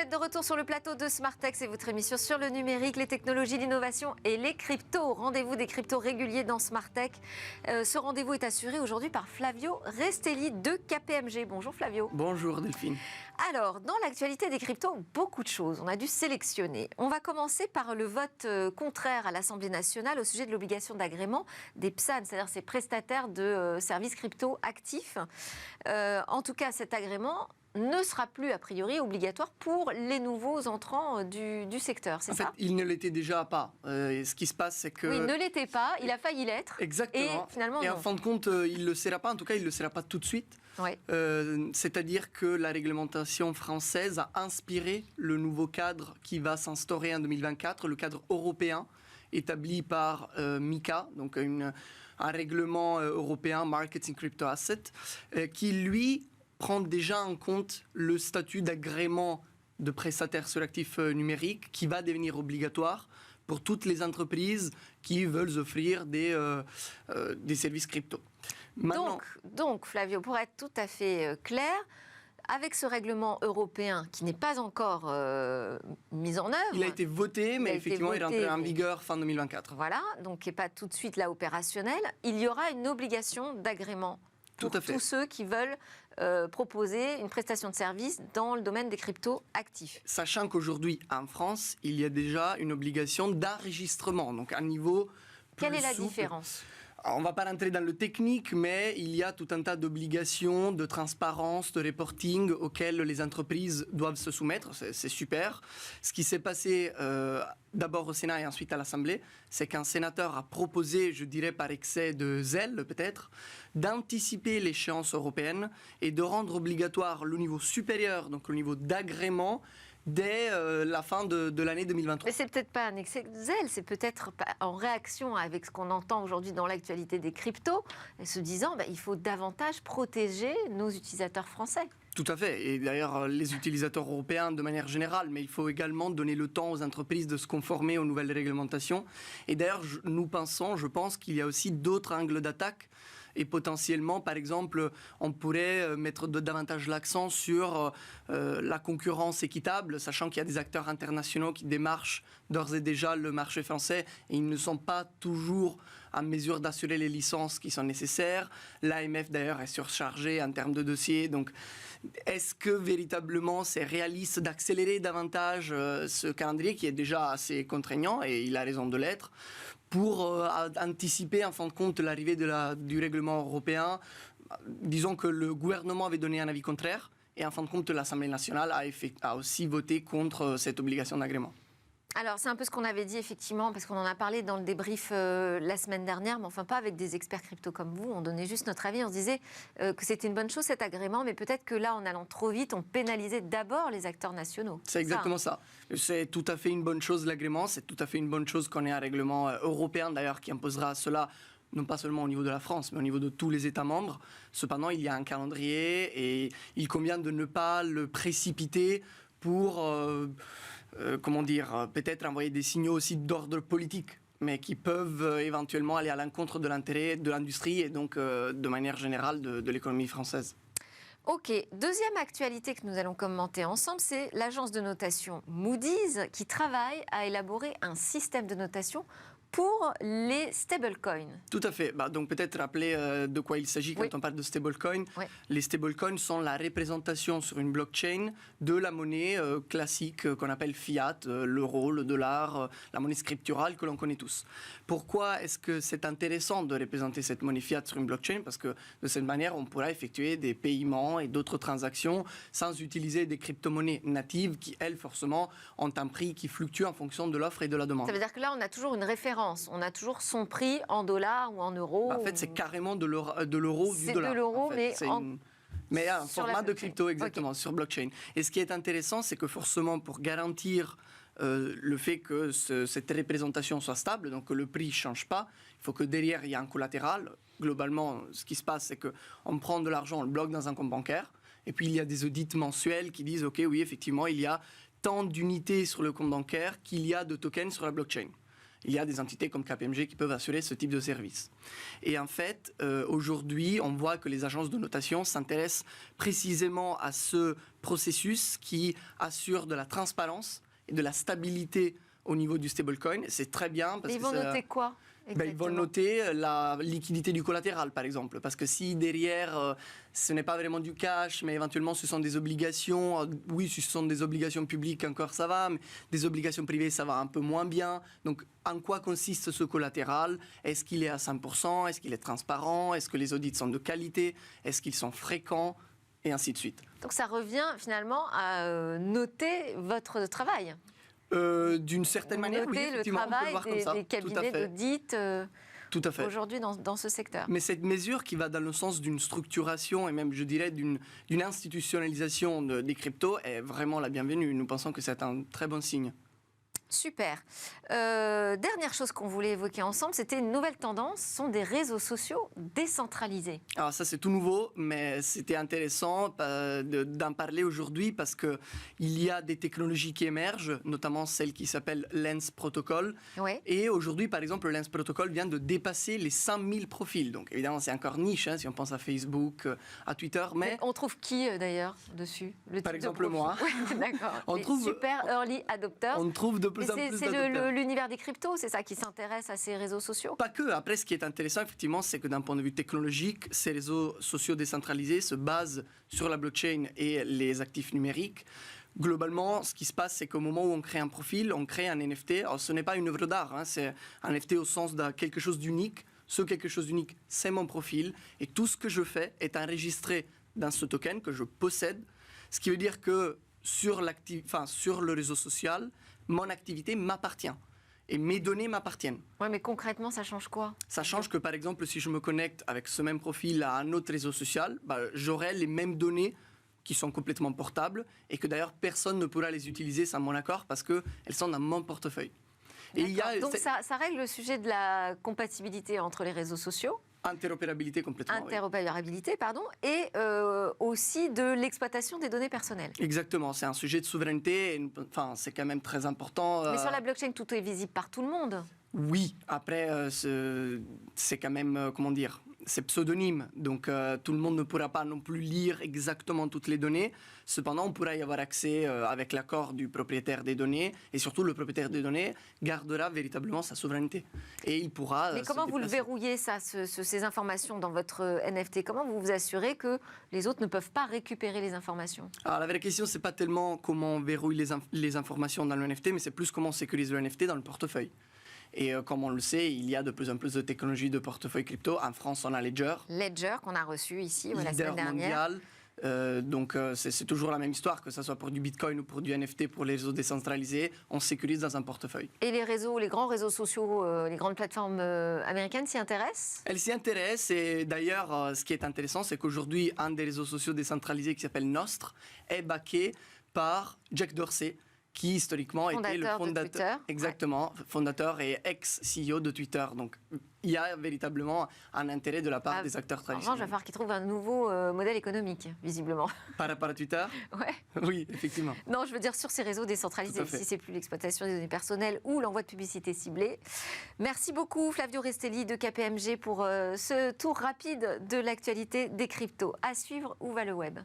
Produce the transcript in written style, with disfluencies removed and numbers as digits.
êtes de retour sur le plateau de Smartech, c'est votre émission sur le numérique, les technologies, l'innovation et les cryptos. Rendez-vous des cryptos réguliers dans Smartech. Ce rendez-vous est assuré aujourd'hui par Flavio Restelli de KPMG. Bonjour Flavio. Bonjour Delphine. Alors, dans l'actualité des cryptos, beaucoup de choses. On a dû sélectionner. On va commencer par le vote contraire à l'Assemblée nationale au sujet de l'obligation d'agrément des PSAN, c'est-à-dire ces prestataires de services crypto actifs. En tout cas, cet agrément ne sera plus a priori obligatoire pour les nouveaux entrants du secteur, c'est ça ? En fait, il ne l'était déjà pas. Ce qui se passe, c'est que... Oui, il ne l'était pas, il a failli l'être. Exactement. Et finalement, et non. en fin de compte, il ne le sera pas. En tout cas, il ne le sera pas tout de suite. Ouais. C'est-à-dire que la réglementation française a inspiré le nouveau cadre qui va s'instaurer en 2024, le cadre européen établi par MiCA, donc un règlement européen Markets in Crypto Assets, qui lui prend déjà en compte le statut d'agrément de prestataire sur l'actif numérique qui va devenir obligatoire pour toutes les entreprises qui veulent offrir des services crypto. Maintenant, Donc, Flavio, pour être tout à fait clair, avec ce règlement européen qui n'est pas encore mis en œuvre... Il a été voté, mais effectivement, il rentre en vigueur fin 2024. Voilà, donc qui n'est pas tout de suite là opérationnel. Il y aura une obligation d'agrément pour tous ceux qui veulent proposer une prestation de service dans le domaine des cryptos actifs. Sachant qu'aujourd'hui, en France, il y a déjà une obligation d'enregistrement, donc à un niveau plus Quelle est la souple. différence ? On ne va pas rentrer dans le technique, mais il y a tout un tas d'obligations, de transparence, de reporting auxquelles les entreprises doivent se soumettre. C'est super. Ce qui s'est passé d'abord au Sénat et ensuite à l'Assemblée, c'est qu'un sénateur a proposé, je dirais par excès de zèle peut-être, d'anticiper l'échéance européenne et de rendre obligatoire le niveau supérieur, donc le niveau d'agrément, dès la fin de l'année 2023. Mais c'est peut-être pas un excès de zèle, c'est peut-être en réaction avec ce qu'on entend aujourd'hui dans l'actualité des cryptos, se disant il faut davantage protéger nos utilisateurs français. Tout à fait. Et d'ailleurs, les utilisateurs européens de manière générale, mais il faut également donner le temps aux entreprises de se conformer aux nouvelles réglementations. Et d'ailleurs, je pense qu'il y a aussi d'autres angles d'attaque. Et potentiellement, par exemple, on pourrait mettre davantage l'accent sur la concurrence équitable, sachant qu'il y a des acteurs internationaux qui démarchent d'ores et déjà le marché français et ils ne sont pas toujours en mesure d'assurer les licences qui sont nécessaires. L'AMF, d'ailleurs, est surchargée en termes de dossiers. Donc, est-ce que véritablement c'est réaliste d'accélérer davantage ce calendrier qui est déjà assez contraignant, et il a raison de l'être, pour anticiper en fin de compte l'arrivée du règlement européen? Disons que le gouvernement avait donné un avis contraire et en fin de compte l'Assemblée nationale a aussi voté contre cette obligation d'agrément. Alors, c'est un peu ce qu'on avait dit, effectivement, parce qu'on en a parlé dans le débrief la semaine dernière, mais enfin pas avec des experts crypto comme vous. On donnait juste notre avis, on se disait que c'était une bonne chose, cet agrément, mais peut-être que là, en allant trop vite, on pénalisait d'abord les acteurs nationaux. C'est exactement ça. C'est tout à fait une bonne chose, l'agrément. C'est tout à fait une bonne chose qu'on ait un règlement européen, d'ailleurs, qui imposera cela, non pas seulement au niveau de la France, mais au niveau de tous les États membres. Cependant, il y a un calendrier et il convient de ne pas le précipiter pour... peut-être envoyer des signaux aussi d'ordre politique, mais qui peuvent éventuellement aller à l'encontre de l'intérêt de l'industrie et donc de manière générale de l'économie française. Ok, deuxième actualité que nous allons commenter ensemble, c'est l'agence de notation Moody's qui travaille à élaborer un système de notation pour les stablecoins. Tout à fait. Donc peut-être rappeler de quoi il s'agit quand on parle de stablecoins. Oui. Les stablecoins sont la représentation sur une blockchain de la monnaie classique qu'on appelle fiat, l'euro, le dollar, la monnaie scripturale que l'on connaît tous. Pourquoi est-ce que c'est intéressant de représenter cette monnaie fiat sur une blockchain? Parce que de cette manière, on pourra effectuer des paiements et d'autres transactions sans utiliser des crypto-monnaies natives qui, elles, forcément, ont un prix qui fluctue en fonction de l'offre et de la demande. Ça veut dire que là, on a toujours une référence. On a toujours son prix en dollars ou en euros. En fait, c'est carrément de l'euro ou du dollar. C'est de l'euro, en fait. Mais un format de crypto, exactement, sur blockchain. Et ce qui est intéressant, c'est que forcément, pour garantir le fait que cette représentation soit stable, donc que le prix ne change pas, il faut que derrière, il y ait un collatéral. Globalement, ce qui se passe, c'est qu'on prend de l'argent, on le bloque dans un compte bancaire, et puis il y a des audits mensuels qui disent, OK, oui, effectivement, il y a tant d'unités sur le compte bancaire qu'il y a de tokens sur la blockchain. Il y a des entités comme KPMG qui peuvent assurer ce type de service. Et en fait, aujourd'hui, on voit que les agences de notation s'intéressent précisément à ce processus qui assure de la transparence et de la stabilité au niveau du stablecoin. C'est très bien. Ils vont noter quoi? Ils vont noter la liquidité du collatéral, par exemple. Parce que si derrière, ce n'est pas vraiment du cash, mais éventuellement ce sont des obligations, oui, si ce sont des obligations publiques, encore ça va, mais des obligations privées, ça va un peu moins bien. Donc, en quoi consiste ce collatéral? Est-ce qu'il est à 100%? Est-ce qu'il est transparent? Est-ce que les audits sont de qualité? Est-ce qu'ils sont fréquents? Et ainsi de suite. Donc, ça revient finalement à noter votre travail. D'une certaine manière, oui, effectivement, le travail des cabinets d'audit aujourd'hui dans ce secteur. Mais cette mesure qui va dans le sens d'une structuration et même, je dirais, d'une institutionnalisation des cryptos est vraiment la bienvenue. Nous pensons que c'est un très bon signe. Super. Dernière chose qu'on voulait évoquer ensemble, c'était une nouvelle tendance, ce sont des réseaux sociaux décentralisés. Alors ça c'est tout nouveau, mais c'était intéressant d'en parler aujourd'hui parce qu'il y a des technologies qui émergent, notamment celle qui s'appelle Lens Protocol. Ouais. Et aujourd'hui, par exemple, le Lens Protocol vient de dépasser les 100 000 profils. Donc évidemment, c'est encore niche, hein, si on pense à Facebook, à Twitter. Mais on trouve qui d'ailleurs dessus? Par exemple moi. Ouais, d'accord. On trouve super early adopters. On trouve de plus en plus d'adopteurs. C'est l'univers des cryptos, c'est ça qui s'intéresse à ces réseaux sociaux? Pas que. Après, ce qui est intéressant, effectivement, c'est que d'un point de vue technologique, ces réseaux sociaux décentralisés se basent sur la blockchain et les actifs numériques. Globalement, ce qui se passe, c'est qu'au moment où on crée un profil, on crée un NFT. Alors, ce n'est pas une œuvre d'art, hein, c'est un NFT au sens de quelque chose d'unique. Ce quelque chose d'unique, c'est mon profil. Et tout ce que je fais est enregistré dans ce token que je possède. Ce qui veut dire que sur le réseau social, mon activité m'appartient. Et mes données m'appartiennent. Oui, mais concrètement, ça change quoi? Ça change que, par exemple, si je me connecte avec ce même profil à un autre réseau social, j'aurai les mêmes données qui sont complètement portables et que d'ailleurs, personne ne pourra les utiliser sans mon accord parce qu'elles sont dans mon portefeuille. Et donc, ça règle le sujet de la compatibilité entre les réseaux sociaux? Interopérabilité complètement. Interopérabilité, pardon, et aussi de l'exploitation des données personnelles. Exactement, c'est un sujet de souveraineté, enfin, c'est quand même très important. Mais sur la blockchain, tout est visible par tout le monde. Oui, après, c'est quand même, comment dire, c'est pseudonyme, donc tout le monde ne pourra pas non plus lire exactement toutes les données. Cependant, on pourra y avoir accès avec l'accord du propriétaire des données, et surtout le propriétaire des données gardera véritablement sa souveraineté. Et il pourra. Mais comment vous le verrouillez, ça, ces informations dans votre NFT? Comment vous vous assurez que les autres ne peuvent pas récupérer les informations? Alors la vraie question, c'est pas tellement comment on verrouille les informations dans le NFT, mais c'est plus comment on sécurise le NFT dans le portefeuille. Et comme on le sait, il y a de plus en plus de technologies de portefeuille crypto. En France, on a Ledger. Ledger, qu'on a reçu ici la semaine dernière. Mondial. Donc c'est toujours la même histoire, que ce soit pour du Bitcoin ou pour du NFT, pour les réseaux décentralisés, on sécurise dans un portefeuille. Et les grands réseaux sociaux, les grandes plateformes américaines s'y intéressent? Elles s'y intéressent et d'ailleurs, ce qui est intéressant, c'est qu'aujourd'hui, un des réseaux sociaux décentralisés qui s'appelle Nostr est backé par Jack Dorsey, qui historiquement était le fondateur, exactement, fondateur et ex-CEO de Twitter. Donc il y a véritablement un intérêt de la part des acteurs traditionnels. Il va falloir qu'ils trouvent un nouveau modèle économique, visiblement. Par rapport à Twitter? Ouais. Oui, effectivement. Non, je veux dire sur ces réseaux décentralisés, si c'est plus l'exploitation des données personnelles ou l'envoi de publicité ciblée. Merci beaucoup Flavio Restelli de KPMG pour ce tour rapide de l'actualité des cryptos. À suivre, où va le web?